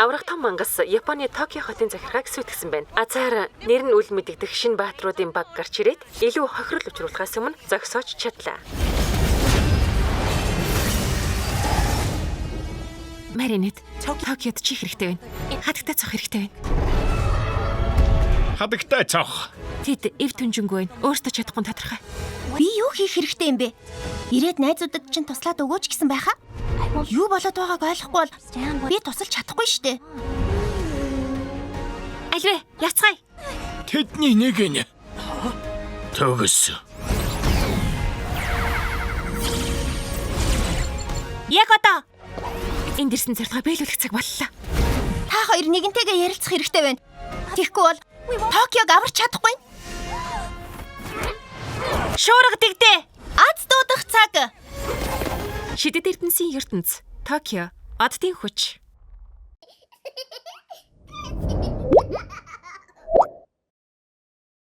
Аврах том мангас Японы Токио хотын захиргааг сүйтгэсэн байна. Азар нэр нь үл мэдэгдэх шинэ баатруудын баг гарч ирээд илүү хохирол учруулахаас өмнө зогсоож чадлаа. Маринет, Токиод чих хэрэгтэй байна. Хатагтай цох хэрэгтэй байна. Хадагтай цох. Тэд эв түнжингүй байна. Өөртөө чадахгүй тодорхой. Би юу хийх хэрэгтэй юм бэ? Ирээд найзуудад чинь туслаад өгөөч гэсэн байхаа? Юу болоод байгааг ойлгохгүй бол би тусалж чадахгүй штэ. Альвэ, яцгаая. Тэдний нэг нь. Төгс. Яг одоо Энд ирсэн зорилгоо биелүүлэх цаг боллоо. та хоёр нэгэнтэйгээ ярилцах хэрэгтэй байна. Тэгэхгүй бол Токиог аварч чадахгүй. Шуурга дэгдээ. Аз дуудах цаг. Шидэд эрдэнсийн ертөнц. Токио. Оддын хүч.